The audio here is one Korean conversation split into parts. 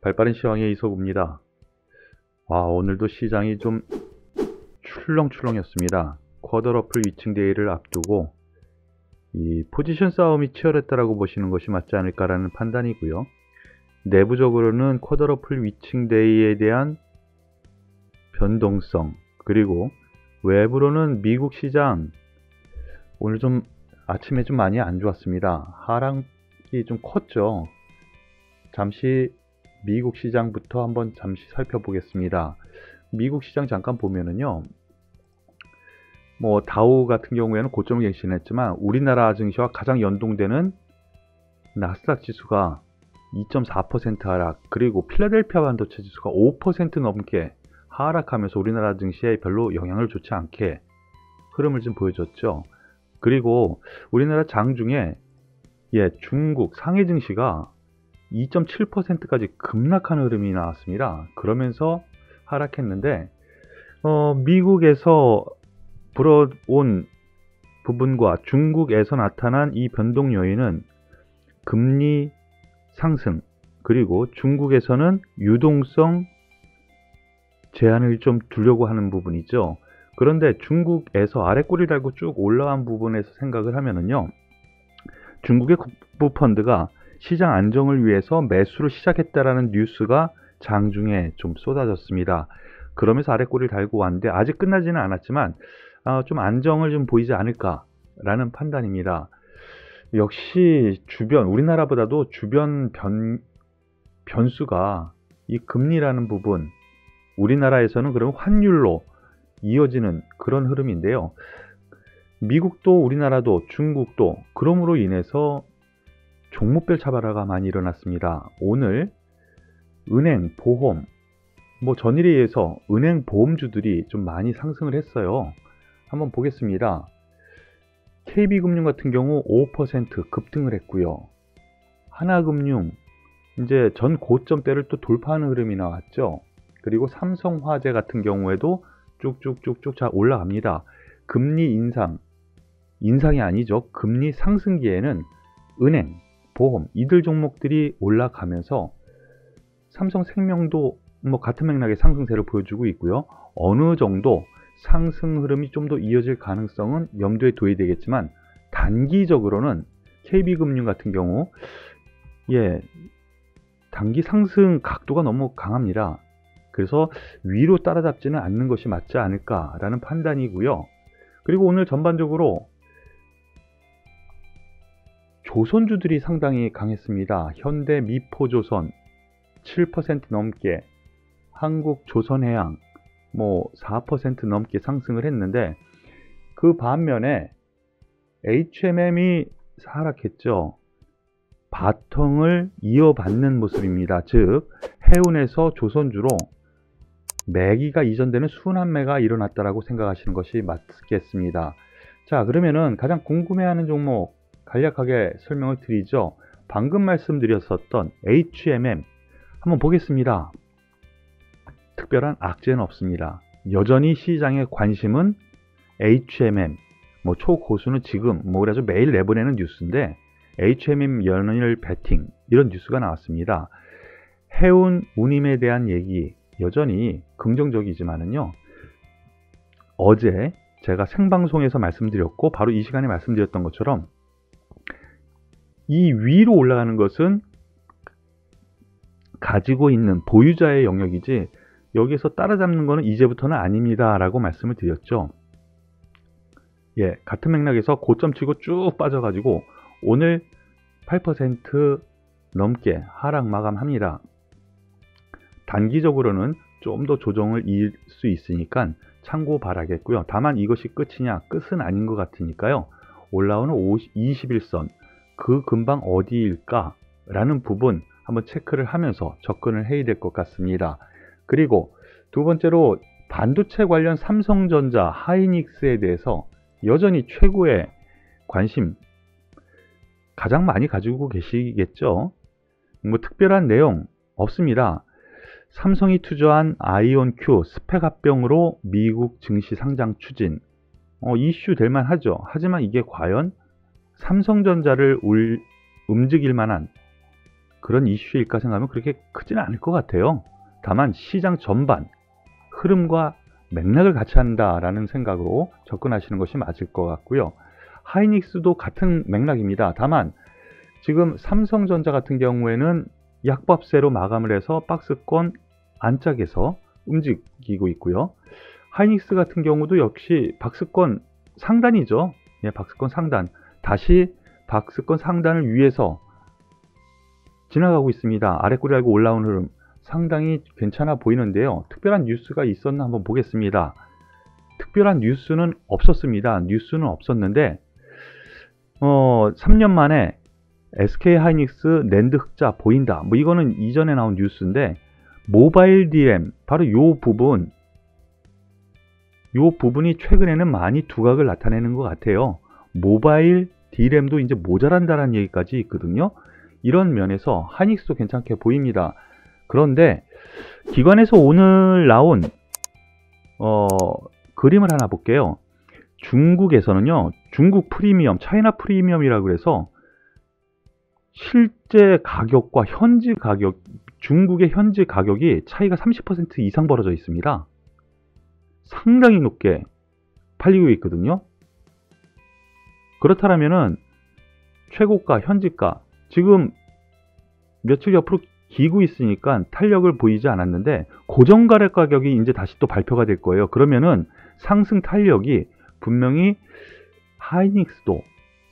발빠른 시황의 이석우입니다. 오늘도 시장이 좀 출렁출렁했습니다. 쿼드러플 위층 데이를 앞두고 이 포지션 싸움이 치열했다라고 보시는 것이 맞지 않을까라는 판단이고요. 내부적으로는 쿼드러플 위층 데이에 대한 변동성, 그리고 외부로는 미국 시장 오늘 좀 아침에 좀 많이 안 좋았습니다. 하락이 좀 컸죠. 잠시 미국 시장부터 한번 잠시 살펴보겠습니다. 미국 시장 잠깐 보면은요, 다우 같은 경우에는 고점을 갱신했지만 우리나라 증시와 가장 연동되는 나스닥 지수가 2.4% 하락, 그리고 필라델피아 반도체 지수가 5% 넘게 하락하면서 우리나라 증시에 별로 영향을 주지 않게 흐름을 좀 보여줬죠. 그리고 우리나라 장중에 중국 상해 증시가 2.7%까지 급락하는 흐름이 나왔습니다. 그러면서 하락했는데 미국에서 불어온 부분과 중국에서 나타난 이 변동 요인은 금리 상승, 그리고 중국에서는 유동성 제한을 좀 두려고 하는 부분이죠. 그런데 중국에서 아래 꼬리 달고 쭉 올라간 부분에서 생각을 하면은요, 중국의 국부 펀드가 시장 안정을 위해서 매수를 시작했다라는 뉴스가 장중에 좀 쏟아졌습니다. 그러면서 아래 꼬리를 달고 왔는데 아직 끝나지는 않았지만 좀 안정을 좀 보이지 않을까라는 판단입니다. 역시 우리나라보다도 주변 변수가 이 금리라는 부분, 우리나라에서는 그럼 환율로 이어지는 그런 흐름인데요. 미국도 우리나라도 중국도 그럼으로 인해서 종목별 차별화가 많이 일어났습니다. 오늘 은행, 보험, 전일에 의해서 은행 보험주들이 좀 많이 상승을 했어요. 한번 보겠습니다. KB금융 같은 경우 5% 급등을 했고요. 하나금융 이제 전 고점대를 또 돌파하는 흐름이 나왔죠. 그리고 삼성화재 같은 경우에도 쭉쭉쭉쭉 올라갑니다. 금리 인상이 아니죠. 금리 상승기에는 은행, 보험 이들 종목들이 올라가면서 삼성생명도 같은 맥락의 상승세를 보여주고 있고요. 어느 정도 상승 흐름이 좀 더 이어질 가능성은 염두에 둬야 되겠지만 단기적으로는 KB금융 같은 경우 단기 상승 각도가 너무 강합니다. 그래서 위로 따라잡지는 않는 것이 맞지 않을까라는 판단이고요. 그리고 오늘 전반적으로 조선주들이 상당히 강했습니다. 현대 미포조선 7% 넘게, 한국조선해양 4% 넘게 상승을 했는데, 그 반면에 HMM이 하락했죠. 바통을 이어받는 모습입니다. 즉 해운에서 조선주로 매기가 이전되는 순환매가 일어났다라고 생각하시는 것이 맞겠습니다. 자, 그러면은 가장 궁금해하는 종목 간략하게 설명을 드리죠. 방금 말씀드렸었던 HMM 한번 보겠습니다. 특별한 악재는 없습니다. 여전히 시장의 관심은 HMM, 초고수는 지금 그래서 매일 내보내는 뉴스인데 HMM 연일 배팅 이런 뉴스가 나왔습니다. 해운 운임에 대한 얘기 여전히 긍정적이지만은요, 어제 제가 생방송에서 말씀드렸고 바로 이 시간에 말씀드렸던 것처럼 이 위로 올라가는 것은 가지고 있는 보유자의 영역이지 여기에서 따라잡는 것은 이제부터는 아닙니다 라고 말씀을 드렸죠. 같은 맥락에서 고점 치고 쭉 빠져가지고 오늘 8% 넘게 하락 마감합니다. 단기적으로는 좀 더 조정을 이을 수 있으니까 참고 바라겠고요. 다만 이것이 끝이냐? 끝은 아닌 것 같으니까요. 올라오는 21선 그 근방 어디일까? 라는 부분 한번 체크를 하면서 접근을 해야 될 것 같습니다. 그리고 두 번째로 반도체 관련 삼성전자, 하이닉스에 대해서 여전히 최고의 관심 가장 많이 가지고 계시겠죠. 특별한 내용 없습니다. 삼성이 투자한 아이온큐 스펙 합병으로 미국 증시 상장 추진, 이슈 될 만하죠. 하지만 이게 과연 삼성전자를 움직일 만한 그런 이슈일까 생각하면 그렇게 크지는 않을 것 같아요. 다만 시장 전반 흐름과 맥락을 같이 한다라는 생각으로 접근하시는 것이 맞을 것 같고요. 하이닉스도 같은 맥락입니다. 다만 지금 삼성전자 같은 경우에는 약밥세로 마감을 해서 박스권 안짝에서 움직이고 있고요. 하이닉스 같은 경우도 역시 박스권 상단이죠. 예, 박스권 상단. 다시 박스권 상단을 위해서 지나가고 있습니다. 아래꼬리 알고 올라오는 흐름 상당히 괜찮아 보이는데요. 특별한 뉴스가 있었나 한번 보겠습니다. 특별한 뉴스는 없었습니다. 뉴스는 없었는데 3년 만에 SK 하이닉스 낸드 흑자 보인다. 뭐 이거는 이전에 나온 뉴스인데 모바일 DRAM 바로 요 부분이 최근에는 많이 두각을 나타내는 것 같아요. 모바일 DRAM도 이제 모자란다는 얘기까지 있거든요. 이런 면에서 하이닉스도 괜찮게 보입니다. 그런데 기관에서 오늘 나온 그림을 하나 볼게요. 중국에서는요, 중국 프리미엄, 차이나 프리미엄이라고 해서 실제 가격과 현지 가격, 중국의 현지 가격이 차이가 30% 이상 벌어져 있습니다. 상당히 높게 팔리고 있거든요. 그렇다면은 최고가, 현지가 지금 며칠 옆으로 기고 있으니까 탄력을 보이지 않았는데 고정가격 가격이 이제 다시 또 발표가 될 거예요. 그러면은 상승 탄력이 분명히 하이닉스도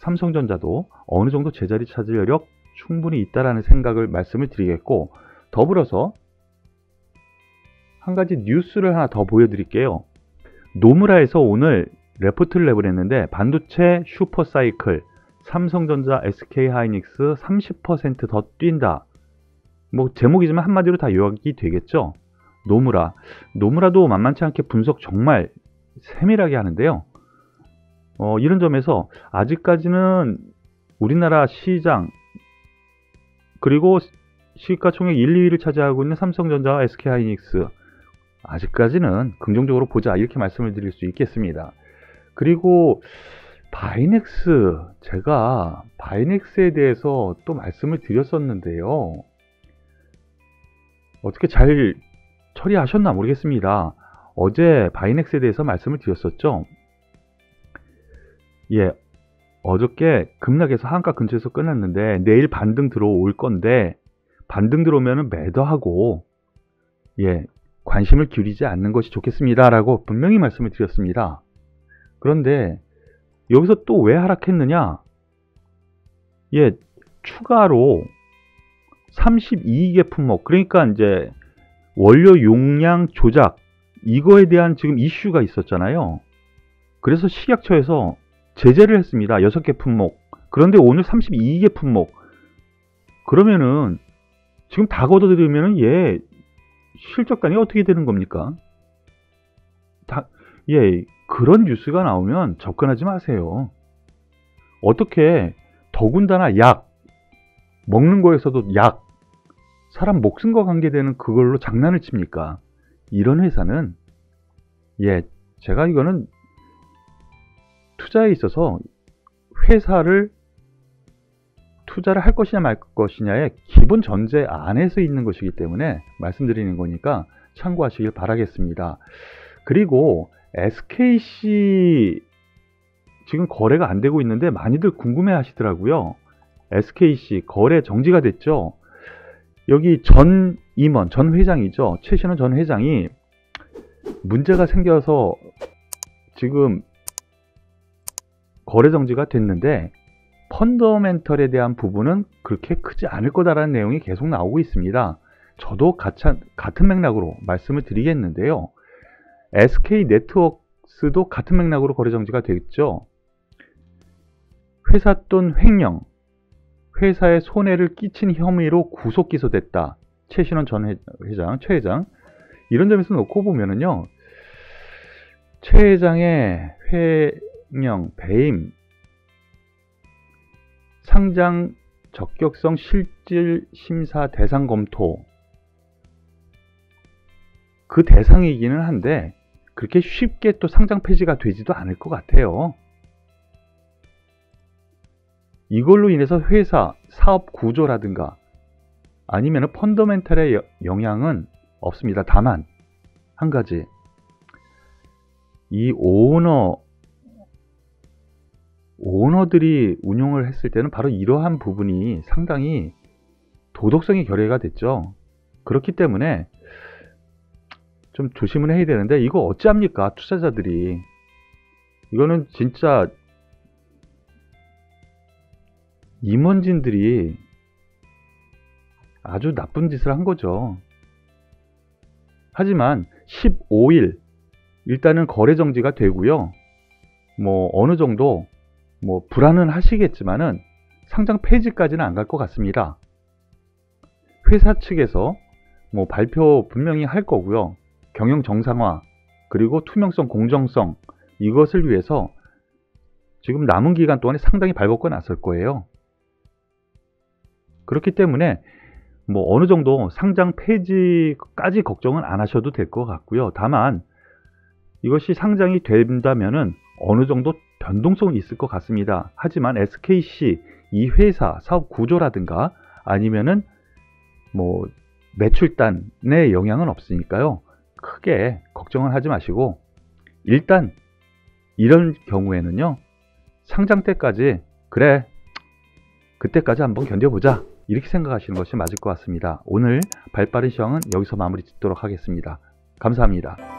삼성전자도 어느 정도 제자리 찾을 여력 충분히 있다라는 생각을 말씀을 드리겠고, 더불어서 한 가지 뉴스를 하나 더 보여드릴게요. 노무라에서 오늘 레포트를 내보냈는데 반도체 슈퍼사이클 삼성전자 SK 하이닉스 30% 더 뛴다. 뭐 제목이지만 한마디로 다 요약이 되겠죠. 노무라도 만만치 않게 분석 정말 세밀하게 하는데요. 이런 점에서 아직까지는 우리나라 시장 그리고 시가총액 1, 2위를 차지하고 있는 삼성전자와 SK 하이닉스 아직까지는 긍정적으로 보자, 이렇게 말씀을 드릴 수 있겠습니다. 그리고 바이넥스, 제가 바이넥스에 대해서 또 말씀을 드렸었는데요. 어떻게 잘 처리하셨나 모르겠습니다. 어제 바이넥스에 대해서 말씀을 드렸었죠. 예, 어저께 급락해서 한가 근처에서 끝났는데 내일 반등 들어올 건데, 반등 들어오면 매도하고 관심을 기울이지 않는 것이 좋겠습니다 라고 분명히 말씀을 드렸습니다. 그런데 여기서 또 왜 하락했느냐, 추가로 32개 품목, 그러니까 이제 원료 용량 조작, 이거에 대한 지금 이슈가 있었잖아요. 그래서 식약처에서 제재를 했습니다. 6개 품목. 그런데 오늘 32개 품목. 그러면은 지금 다 걷어들이면은 실적관이 어떻게 되는 겁니까? 그런 뉴스가 나오면 접근하지 마세요. 어떻게 더군다나 약, 먹는 거에서도 약, 사람 목숨과 관계되는 그걸로 장난을 칩니까? 이런 회사는 제가 이거는 투자에 있어서 투자를 할 것이냐 말 것이냐의 기본 전제 안에서 있는 것이기 때문에 말씀드리는 거니까 참고하시길 바라겠습니다. 그리고 SKC 지금 거래가 안 되고 있는데 많이들 궁금해 하시더라고요. SKC 거래 정지가 됐죠. 여기 전 임원, 전 회장이죠. 최신원 전 회장이 문제가 생겨서 지금 거래 정지가 됐는데 펀더멘털에 대한 부분은 그렇게 크지 않을 거다라는 내용이 계속 나오고 있습니다. 저도 같은 맥락으로 말씀을 드리겠는데요. SK네트워크스도 같은 맥락으로 거래 정지가 됐죠. 회사 돈 횡령, 회사에 손해를 끼친 혐의로 구속 기소됐다. 최신원 전 최 회장. 이런 점에서 놓고 보면은요, 최 회장의 횡령, 배임, 상장 적격성 실질 심사 대상 검토, 그 대상이기는 한데 그렇게 쉽게 또 상장 폐지가 되지도 않을 것 같아요. 이걸로 인해서 회사 사업 구조라든가 아니면 펀더멘탈의 영향은 없습니다. 다만 한 가지, 이 오너들이 운용을 했을 때는 바로 이러한 부분이 상당히 도덕성이 결여가 됐죠. 그렇기 때문에 좀 조심을 해야 되는데, 이거 어찌합니까? 투자자들이. 이거는 진짜 임원진들이 아주 나쁜 짓을 한 거죠. 하지만 15일 일단은 거래 정지가 되고요. 뭐 어느 정도 뭐 불안은 하시겠지만은 상장 폐지까지는 안 갈 것 같습니다. 회사 측에서 뭐 발표 분명히 할 거고요. 경영 정상화, 그리고 투명성, 공정성, 이것을 위해서 지금 남은 기간 동안에 상당히 발벗고 나설 거예요. 그렇기 때문에 뭐 어느 정도 상장 폐지까지 걱정은 안 하셔도 될 것 같고요. 다만 이것이 상장이 된다면은 어느 정도 변동성이 있을 것 같습니다. 하지만 SKC 이 회사 사업 구조라든가 아니면은 뭐 매출단에 영향은 없으니까요. 크게 걱정을 하지 마시고, 일단 이런 경우에는요, 상장 때까지 그래 그때까지 한번 견뎌보자, 이렇게 생각하시는 것이 맞을 것 같습니다. 오늘 발빠른 시황은 여기서 마무리 짓도록 하겠습니다. 감사합니다.